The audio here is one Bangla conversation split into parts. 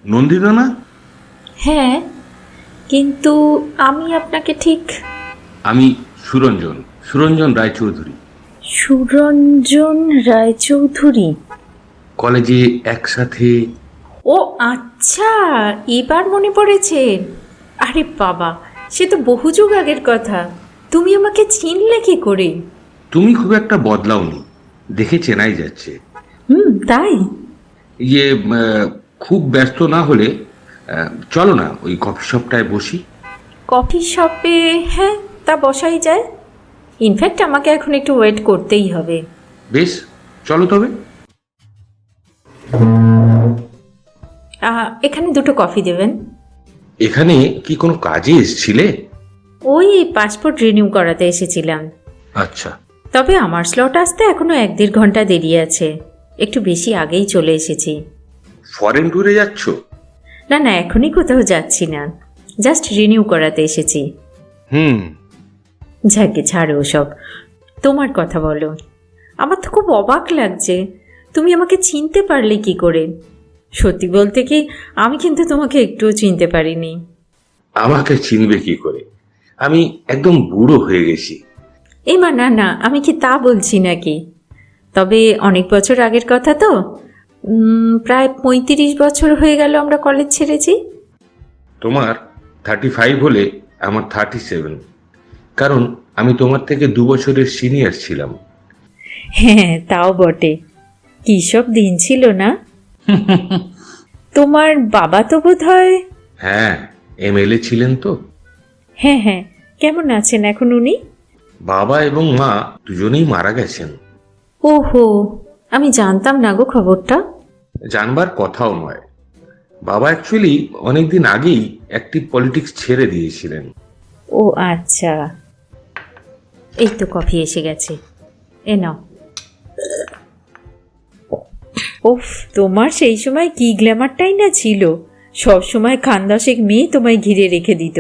নন্দিতা না? হ্যাঁ, কিন্তু আমি আপনাকে ঠিক... আমি সুরঞ্জন, সুরঞ্জন রায়চৌধুরী। সুরঞ্জন রায়চৌধুরী? কলেজে একসাথে। ও আচ্ছা, এবার মনে পড়েছে। আরে বাবা, সে তো বহু যুগ আগের কথা। তুমি আমাকে চিনলে কি করে? তুমি খুব একটা বদলাওনি, দেখে চেনাই যাচ্ছে। তাই? ইয়ে খুব ব্যস্ত না হলে চলো না ওই কফি শপটায় বসি। কফি শপে? হ্যাঁ, তা বসাই যায়। ইনফ্যাক্ট আমাকে এখন একটু ওয়েট করতেই হবে। বেশ, চলো তবে। এখানে দুটো কফি দেবেন। এখানে কি কোনো কাজে এসেছিলে? ওই পাসপোর্ট রিনিউ করাতে এসেছিলাম। আচ্ছা। তবে আমার স্লট আসতে এখনো 1-1.5 ঘন্টা দেরি আছে। একটু বেশি আগেই চলে এসেছি। ফরেন ট্যুরে যাচ্ছ? না না, এখনই কোথাও যাচ্ছি না, জাস্ট রিনিউ করাতে এসেছি। যাকে ছাড়ো ওসব, তোমার কথা বলো। আমার তো খুব অবাক লাগছে, তুমি আমাকে চিনতে পারলে কি করে? সত্যি বলতে কি, আমি কিন্তু তোমাকে একটুও চিনতে পারিনি। আমাকে চিনবে কি করে? আমি একদম বুড়ো হয়ে গেছি। মা না না, আমি কি তা বলছি নাকি। তবে অনেক বছর আগের কথা তো, প্রায় 35 বছর হয়ে গেল আমরা কলেজ ছেড়েছি। তোমার 35 হলে আমার 37, কারণ আমি তোমার থেকে 2 বছরের সিনিয়র ছিলাম। হ্যাঁ, তাও বটে। কী সব দিন ছিল না। তোমার বাবা তো বোধ হয়... হ্যাঁ, এমএলএ ছিলেন তো। হ্যাঁ হ্যাঁ, কেমন আছেন এখন উনি? বাবা এবং মা দুজনেই মারা গেছেন। ওহো, আমি জানতাম না গো খবরটা। জানবার কথাও নয়। বাবা অ্যাকচুয়ালি অনেকদিন আগেই অ্যাক্টিভ পলিটিক্স ছেড়ে দিয়েছিলেন। ও আচ্ছা, এই তো কফি এসে গেছে, এ নাও। ওফ, তোমার সেই সময় কি গ্ল্যামারটাই না ছিল। সব সময় খানদাসেক মেয়ে তোমায় ঘিরে রেখে দিত।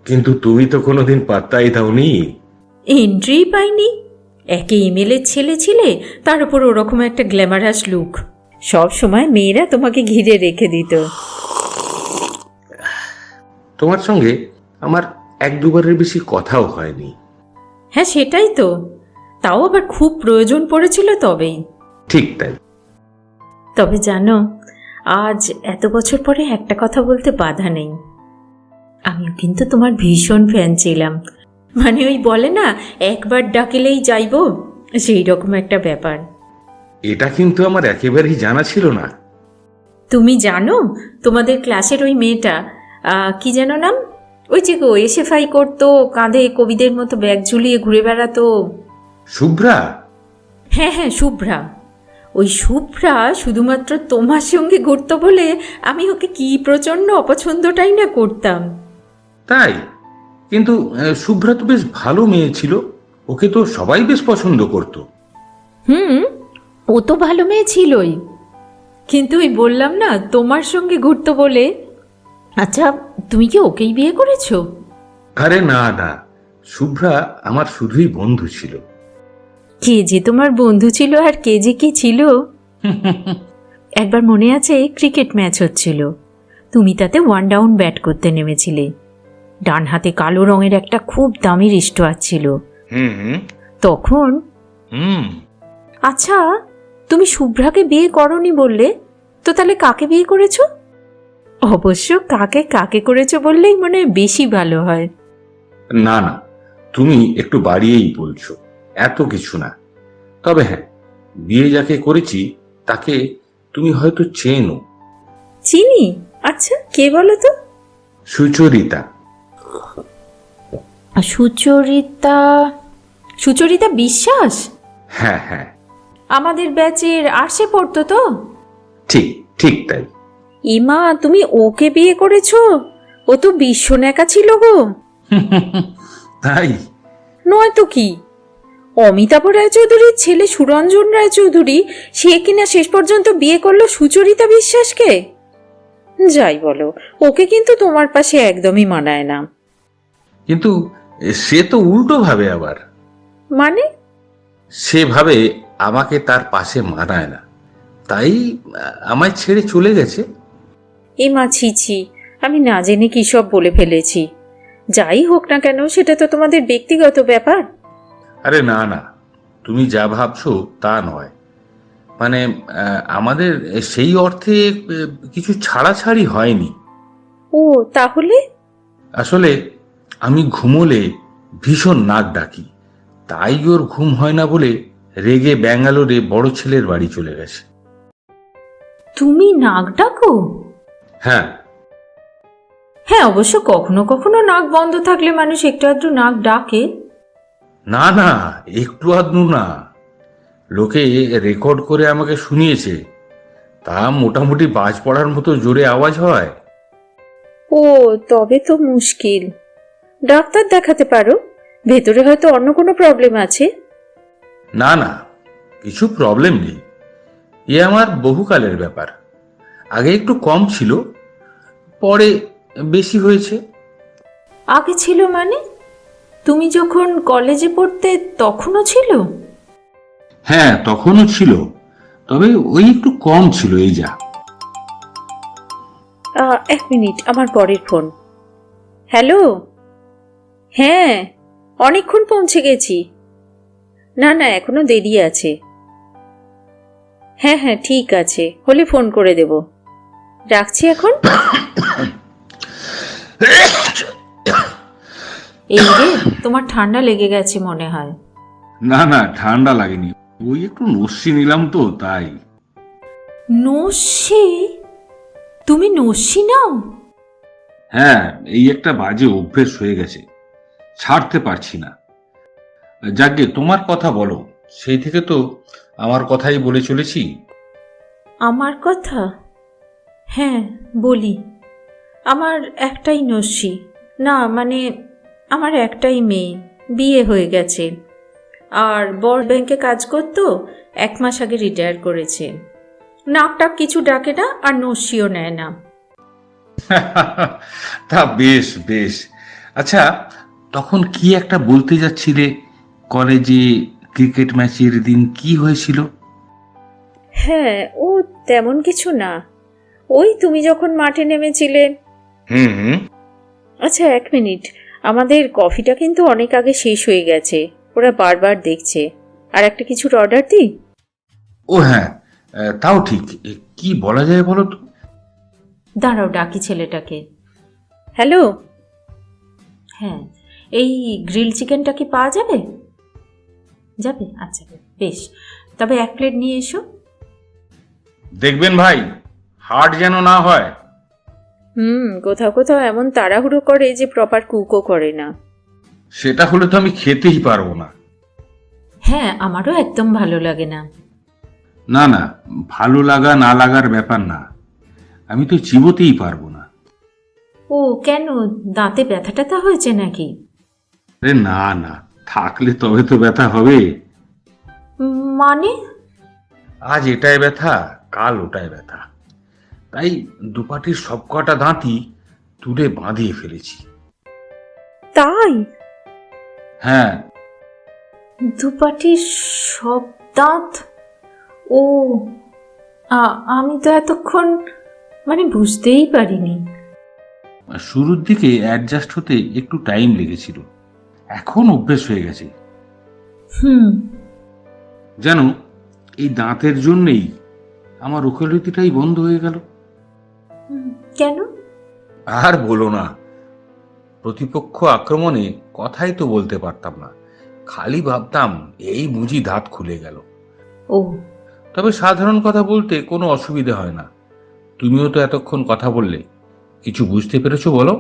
কিন্তু তুমি তো কোনোদিন পাত্তাই দাওনি। এন্ট্রি পাইনি। একে এমএলএ ছেলে ছিলে, তার উপর ওরকম একটা গ্ল্যামারাস লুক। সব সময় মেয়েরা তোমাকে ঘিরে রেখে দিত। তোমার সঙ্গে আমার 1-2বারের বেশি কথাও হয়নি। হ্যাঁ সেটাই তো, তাও আবার খুব প্রয়োজন পড়েছিল তবেই। ঠিক তাই। তবে জানো, আজ এত বছর পরে একটা কথা বলতে বাধা নেই। আমিও কিন্তু তোমার ভীষণ ফ্যান ছিলাম। মানে ওই বলে না, একবার ডাকিলেই যাইবো, সেই রকম একটা ব্যাপার। এটা কিন্তু আমার একেবারেই জানা ছিল না। তুমি জানো, তোমাদের ক্লাসের ওই মেয়েটা, কি যেন নাম, ওই যে গো এসএফআই করতো, কাঁধে কবিদের মতো ব্যাগ ঝুলিয়ে ঘুরে বেড়াতো। শুভ্রা? হ্যাঁ হ্যাঁ, শুভ্রা। ওই শুভ্রা শুধুমাত্র তোমার সঙ্গে ঘুরতো বলে আমি ওকে কি প্রচণ্ড অপছন্দটাই না করতাম। তাই? কিন্তু শুভ্রা তো বেশ ভালো মেয়ে ছিল, ওকে তো সবাই বেশ পছন্দ করত। ও তো ভালো মেয়ে ছিলই, কিন্তু ওই বললাম না তোমার সঙ্গে ঘুরতো বলে। আচ্ছা, তুমি কি ওকেই বিয়ে করেছো? আরে না না, শুভ্রা আমার শুধুই বন্ধু ছিল। কে যে তোমার বন্ধু ছিল আর কে যে কি ছিল। একবার মনে আছে, ক্রিকেট ম্যাচ হচ্ছিল, তুমি তাতে 1 ডাউন ব্যাট করতে নেমেছিলে। ডান হাতে কালো রঙের একটা খুব দামি রিস্টোয়ার ছিল তখন। আচ্ছা, তুমি শুভ্রাকে বিয়ে করনি বললে, তো তাহলে কাকে বিয়ে করেছো? অবশ্য কাকে কাকে করেছো বললেই মনে হয় বেশি ভালো হয়। না না, তুমি একটু বাড়িয়েই বলছো, এত কিছু না। তবে হ্যাঁ, বিয়ে যাকে করেছি তাকে তুমি হয়তো চেনো। চিনি? আচ্ছা, কে বলো তো? সুচরিতা। সুচরিতা? সুচরিতা বিশ্বাস? হ্যাঁ হ্যাঁ, আমাদের ব্যাচের আর্টসে পড়তো তো? ঠিক ঠিক তাই। ইমা, তুমি ওকে বিয়ে করেছো? ও তো বিশ্বনেকা ছিল গো। তাই? নয় তো কি, অমিতাভ রায়চৌধুরীর ছেলে সুরঞ্জন রায়চৌধুরী, সে কিনা শেষ পর্যন্ত বিয়ে করলো সুচরিতা বিশ্বাসকে। যাই বলো, ওকে কিন্তু তোমার পাশে একদমই মানায় না। কিন্তু সে তো উল্টো ভাবে আবার। মানে? সেভাবে আমাকে তার পাশে মানায় না, তাই আমায় ছেড়ে চলে গেছে। এ মা, ছি, আমি না জেনে কি সব বলে ফেলেছি। যাই হোক না কেন, সেটা তো তোমাদের ব্যক্তিগত ব্যাপার। আরে না না, তুমি যা ভাবছো তা নয়। মানে আমাদের সেই অর্থে কিছু ছাড়াছাড়ি হয়নি। ও, তাহলে? আসলে আমি ঘুমোলে ভীষণ নাক ডাকি, তাই ওর ঘুম হয় না বলে রেগে ব্যাঙ্গালোরে বড় ছেলের বাড়ি চলে গেছে। তুমি নাক ডাকো? হ্যাঁ। হ্যাঁ, অবশ্য কখনো কখনো নাক বন্ধ থাকলে মানুষ একটু আধটু নাক ডাকে। না না, একটু আধটু না, লোকে রেকর্ড করে আমাকে শুনিয়েছে। তা মোটামুটি বাজ পড়ার মতো জোরে আওয়াজ হয়। ও, তবে তো মুশকিল। ডাক্তার দেখাতে পারো, ভেতরে হয়তো অন্য কোনো প্রবলেম আছে। না না, কিছু প্রবলেম নেই। এ আমার বহুকালের ব্যাপার। আগে একটু কম ছিল, পরে বেশি হয়েছে। আগে ছিল মানে? তুমি যখন কলেজে পড়তে তখনও ছিল? হ্যাঁ, তখনও ছিল, তবে ওই একটু কম ছিল, এই যা। 1 মিনিট, আমার বরের ফোন। হ্যালো। হ্যাঁ, অনেকক্ষণ পৌঁছে গেছি। না না, এখনো দেরি আছে। হ্যাঁ হ্যাঁ, ঠিক আছে, হলে ফোন করে দেব। রাখছি এখন। এই রে, তোমার ঠান্ডা লেগে গেছে মনে হয়। না না, ঠান্ডা লাগেনি, ওই একটু নস্যি নিলাম তো তাই। নস্যি? তুমি নস্যি নাও? হ্যাঁ, এই একটা বাজে অভ্যেস হয়ে গেছে, ছাড়তে পারছি না। যাকে তোমার কথা বলো, সেই থেকে তো আমার কথাই বলে চলেছি। আমার কথা? হ্যাঁ, বলি। আমার একটাই নস্যি। না মানে, আমার একটাই মেয়ে, বিয়ে হয়ে গেছে। আর বর ব্যাংকে কাজ করতো, 1 মাস আগে রিটায়ার করেছে। নাকটাক কিছু ডাকে না, আর নস্যিও নেয় না। তা বেশ বেশ। আচ্ছা, তখন কি একটা বলতে যাচ্ছিলে? কলেজে ক্রিকেট ম্যাচের দিন কি হয়েছিল? হ্যাঁ, ও তেমন কিছু না। ওই তুমি যখন মাঠে নেমেছিলে। হুম হুম। আচ্ছা, 1 মিনিট, আমাদের কফিটা কিন্তু অনেক আগে শেষ হয়ে গেছে। ওরা বারবার দেখছে। আর একটা কিছুর অর্ডার দিই? ও হ্যাঁ, তাও ঠিক। কি বলা যায় বলো তো? দাঁড়াও, ডাকি ছেলেটাকে। হ্যালো। হ্যাঁ, এই গ্রিল চিকেনটা কি পাওয়া যাবে? যাবে, আচ্ছা বেশ, তবে 1 প্লেট নিয়ে এসো। দেখবেন ভাই, হার্ড যেন না হয়। কোথাও কোথাও এমন তাড়াহুড়ো করে যে প্রপার কুকও করে না। সেটা হলে তো আমি খেতেই পারবো না। হ্যাঁ, আমারও একদম ভালো লাগে না। না না, ভালো লাগা না লাগার ব্যাপার না, আমি তো চিবোতেই পারবো না। ও কেন, দাঁতে ব্যথা ট্যাথা হয়েছে নাকি? আরে না না, থাকলে তবে তো ব্যথা হবে। মানে? আজ এটায় ব্যথা, কাল ওটায় ব্যথা, তাই দুপাটির সবকটা দাঁতই তুলে বাঁধিয়ে ফেলেছি। তাই? হ্যাঁ। দুপাটির সব দাঁত? ও, আমি তো এতক্ষণ মানে বুঝতেই পারিনি। শুরুর দিকে অ্যাডজাস্ট হতে একটু টাইম লেগেছিল, এখন অভ্যেস হয়ে গেছে। হুম। জানো, এই দাঁতের জন্যেই আমার ওকালতিটাই বন্ধ হয়ে গেল। কেন? আর বলো না, প্রতিপক্ষ আক্রমণে কথাই তো বলতে পারতাম না, খালি ভাবতাম এই বুঝি দাঁত খুলে গেল। ও, তবে সাধারণ কথা বলতে কোনো অসুবিধা হয় না। তুমিও তো এতক্ষণ কথা বললে, কিছু বুঝতে পেরেছো বলো?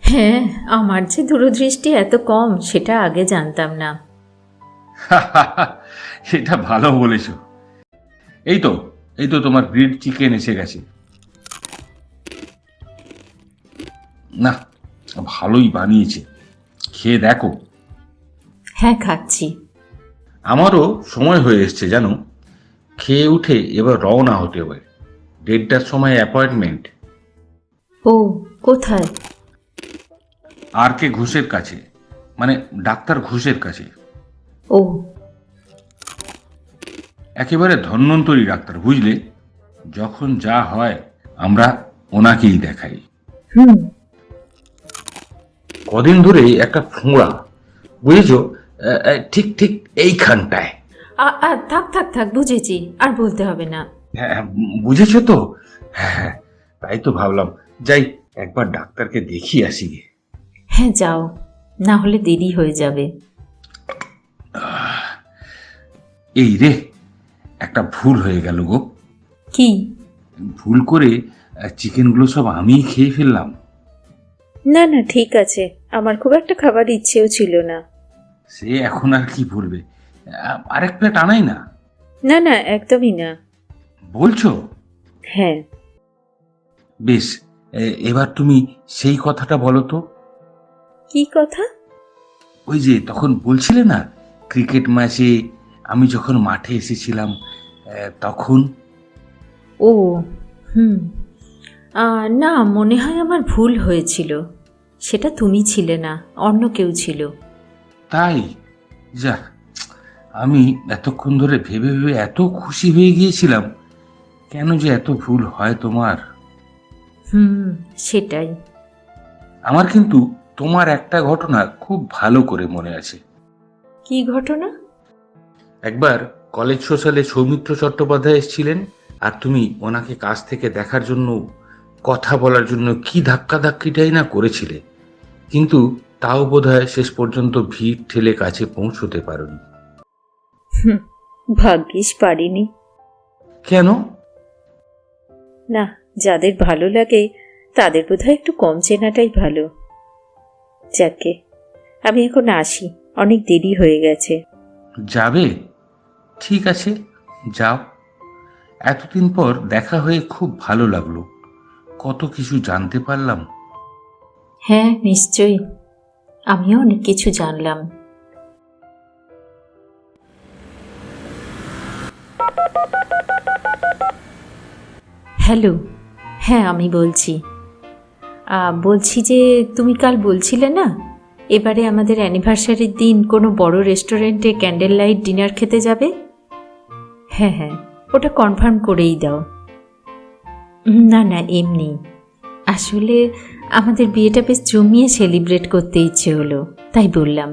হ্যাঁ, আমার যে দূরদৃষ্টি এত কম সেটা আগে জানতাম না। সেটা ভালো বলেছ। এই তো, এই তো তোমার গ্রিড চিকেন এসে গেছে। না, ভালোই বানিয়েছে, খেয়ে দেখো। হ্যাঁ, খাচ্ছি। আমারও সময় হয়ে এসছে জানো, খেয়ে উঠে এবার রওনা হতে হবে। 1:30টার সময় অ্যাপয়েন্টমেন্ট। ও, কোথায়? আর কে ঘোষের কাছে, মানে ডাক্তার ঘোষের কাছে। ও, একেবারে ধন্বন্তরী ডাক্তার, বুঝলে? যখন যা হয় আমরা ওনাকেই দেখাই। হুম। কদিন ধরে একটা ফোঁড়া, বুঝেছো, ঠিক ঠিক এইখানটায়। থাক থাক থাক, বুঝেছি, আর বলতে হবে না। হ্যাঁ, বুঝেছো তো? হ্যাঁ হ্যাঁ, তাই তো ভাবলাম যাই একবার ডাক্তারকে দেখিয়ে আসি গে। হ্যাঁ যাও, না হলে দেরি হয়ে যাবে। এই রে, একটা ভুল হয়ে গেল গো। কি? ভুল করে চিকেনগুলো সব আমিই খেয়ে ফেললাম। না না, ঠিক আছে, আমার খুব একটা খাবার ইচ্ছেও ছিল না। সে এখন আর কি বলবে, আরেক প্লেট আনাই না? না না, একদমই না। বলছো? হ্যাঁ। বেশ, এবার তুমি সেই কথাটা বলো তো। কি কথা? ওই যে তখন বলছিলে না, ক্রিকেট ম্যাচে আমি যখন মাঠে এসেছিলাম, তখন। ও, হুম। না, মনে হয় আমার ভুল হয়েছিল। সেটা তুমি ছিলে না, অন্য কেউ ছিল। তাই? যা, আমি এতক্ষণ ধরে ভেবে ভেবে এত খুশি হয়ে গিয়েছিলাম, কেন যে এত ভুল হয় তোমার। হুম, সেটাই। আমার কিন্তু তোমার একটা ঘটনা খুব ভালো করে মনে আছে। কি ঘটনা? একবার কলেজ সোশ্যালে সৌমিত্র চট্টোপাধ্যায় এসেছিলেন, আর তুমি ওনাকে কাছ থেকে দেখার জন্য, কথা বলার জন্য কি ধাক্কাধাক্কিটাই না করেছিলে, কিন্তু তাও বোধহয় শেষ পর্যন্ত ভিড় ঠেলে কাছে পৌঁছতে পারোনি। ভাগ্যিস পারিনি। কেন? না, যাদের ভালো লাগে তাদের বোধহয় একটু কম চেনাটাই ভালো। যাকে, আমি এখন আসি, অনেক দেরি হয়ে গেছে। যাবে? ঠিক আছে, যাও। এতদিন পর দেখা হয়ে খুব ভালো লাগলো, কত কিছু জানতে পারলাম। হ্যাঁ, নিশ্চয়ই, আমিও অনেক কিছু জানলাম। হ্যালো, হ্যাঁ আমি বলছি। বলছি যে তুমি কাল বলছিলে না, এবারে আমাদের অ্যানিভার্সারির দিন কোনো বড় রেস্টুরেন্টে ক্যান্ডেল লাইট ডিনার খেতে যাবে। হ্যাঁ হ্যাঁ, ওটা কনফার্ম করেই দাও। না না, এমনি, আসলে আমাদের বিয়েটা বেশ জমিয়ে সেলিব্রেট করতে ইচ্ছে হলো, তাই বললাম।